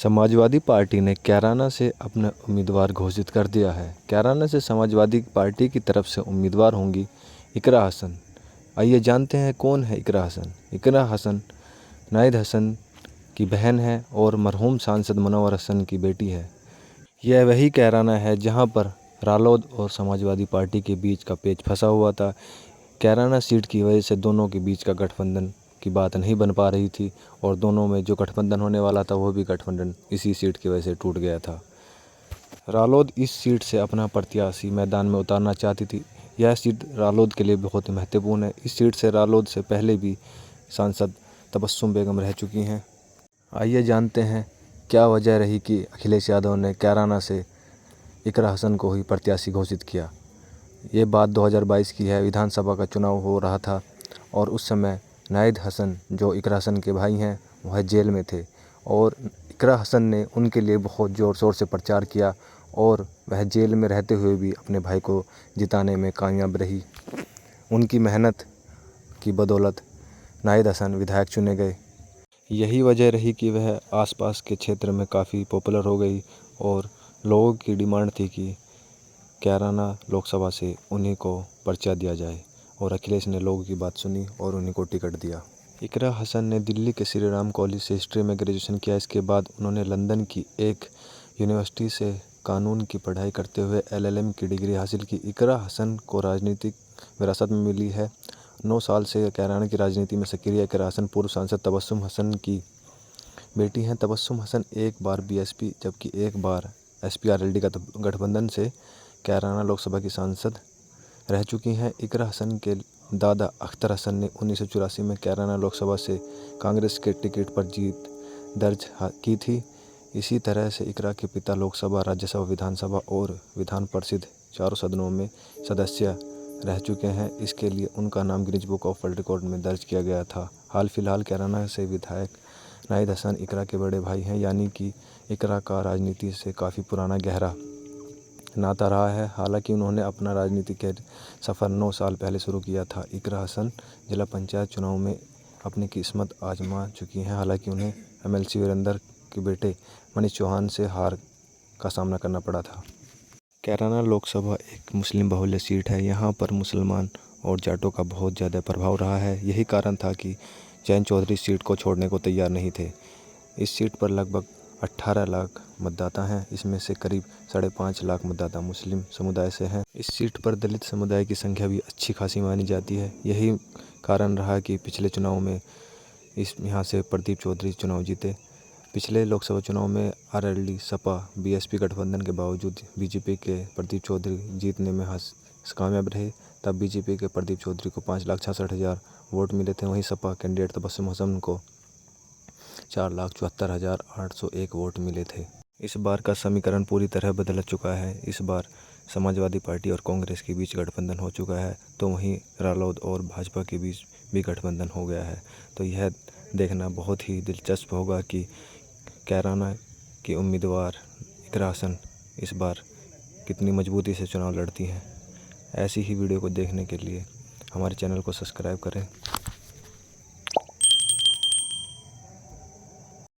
Samajwadi party ने कैराना से अपना उम्मीदवार घोषित कर दिया है। कैराना से समाजवादी पार्टी की तरफ से उम्मीदवार होंगी इकरा हसन। आइए जानते हैं कौन है इकरा हसन। इकरा हसन नाहिद हसन की बहन है और मरहूम सांसद मुनव्वर हसन की बेटी है। यह वही कैराना है जहां पर रालोद और समाजवादी पार्टी के बीच का पेच फंसा हुआ था। कैराना सीट की वजह से दोनों के बीच का गठबंधन की बात नहीं बन पा रही थी और दोनों में जो गठबंधन होने वाला था वो भी गठबंधन इसी सीट की वजह से टूट गया था। रालोद इस सीट से अपना प्रत्याशी मैदान में उतारना चाहती थी। यह सीट रालोद के लिए बहुत महत्वपूर्ण है। इस सीट से रालोद से पहले भी सांसद तबस्सुम बेगम रह चुकी हैं। आइए जानते हैं क्या वजह रही कि अखिलेश यादव ने कैराना से इकरा हसन को ही प्रत्याशी घोषित किया। ये बात 2022 की है। विधानसभा का चुनाव हो रहा था और उस समय नाहिद हसन जो इकरा हसन के भाई हैं वह जेल में थे और इकरा हसन ने उनके लिए बहुत ज़ोर शोर से प्रचार किया और वह जेल में रहते हुए भी अपने भाई को जिताने में कामयाब रही। उनकी मेहनत की बदौलत नाहिद हसन विधायक चुने गए। यही वजह रही कि वह आसपास के क्षेत्र में काफ़ी पॉपुलर हो गई और लोगों की डिमांड थी कि कैराना लोकसभा से उन्हीं को पर्चा दिया जाए और अखिलेश ने लोगों की बात सुनी और उन्हीं को टिकट दिया। इकरा हसन ने दिल्ली के श्री राम कॉलेज से हिस्ट्री में ग्रेजुएशन किया। इसके बाद उन्होंने लंदन की एक यूनिवर्सिटी से कानून की पढ़ाई करते हुए LLM की डिग्री हासिल की। इकरा हसन को राजनीतिक विरासत में मिली है। 9 साल से कैराना की राजनीति में सक्रिय इकरा हसन पूर्व सांसद तबस्सुम हसन की बेटी हैं। तबस्सुम हसन एक बार BSP जबकि एक बार SPRLD का गठबंधन से कैराना लोकसभा की सांसद रह चुकी हैं। इकरा हसन के दादा अख्तर हसन ने 1984 में कैराना लोकसभा से कांग्रेस के टिकट पर जीत दर्ज की थी। इसी तरह से इकरा के पिता लोकसभा, राज्यसभा, विधानसभा और विधान परिषद चारों सदनों में सदस्य रह चुके हैं। इसके लिए उनका नाम Guinness book of world record में दर्ज किया गया था। हाल फिलहाल कैराना से विधायक नाहिद हसन इकरा के बड़े भाई हैं, यानी कि इकरा का राजनीति से काफ़ी पुराना गहरा नाता रहा है। हालांकि उन्होंने अपना राजनीतिक सफ़र 9 साल पहले शुरू किया था। इकरा हसन जिला पंचायत चुनाव में अपनी किस्मत आजमा चुकी हैं। हालांकि उन्हें MLC वीरेंद्र के बेटे मनीष चौहान से हार का सामना करना पड़ा था। कैराना लोकसभा एक मुस्लिम बहुल्य सीट है। यहाँ पर मुसलमान और जाटों का बहुत ज़्यादा प्रभाव रहा है। यही कारण था कि जयंत चौधरी सीट को छोड़ने को तैयार नहीं थे। इस सीट पर लगभग 18 लाख मतदाता हैं। इसमें से करीब 5.5 लाख मतदाता मुस्लिम समुदाय से हैं। इस सीट पर दलित समुदाय की संख्या भी अच्छी खासी मानी जाती है। यही कारण रहा कि पिछले चुनाव में यहाँ से प्रदीप चौधरी चुनाव जीते। पिछले लोकसभा चुनाव में RLD, सपा, BSP गठबंधन के बावजूद BJP के प्रदीप चौधरी जीतने में कामयाब रहे। तब BJP के प्रदीप चौधरी को 5,66,000 वोट मिले थे। वहीं सपा कैंडिडेट तबस्सुम हसन को 4,74,801 वोट मिले थे। इस बार का समीकरण पूरी तरह बदल चुका है। इस बार समाजवादी पार्टी और कांग्रेस के बीच गठबंधन हो चुका है, तो वहीं रालोद और भाजपा के बीच भी गठबंधन हो गया है। तो यह देखना बहुत ही दिलचस्प होगा कि कैराना की उम्मीदवार इकरा हसन इस बार कितनी मजबूती से चुनाव लड़ती हैं। ऐसी ही वीडियो को देखने के लिए हमारे चैनल को सब्सक्राइब करें।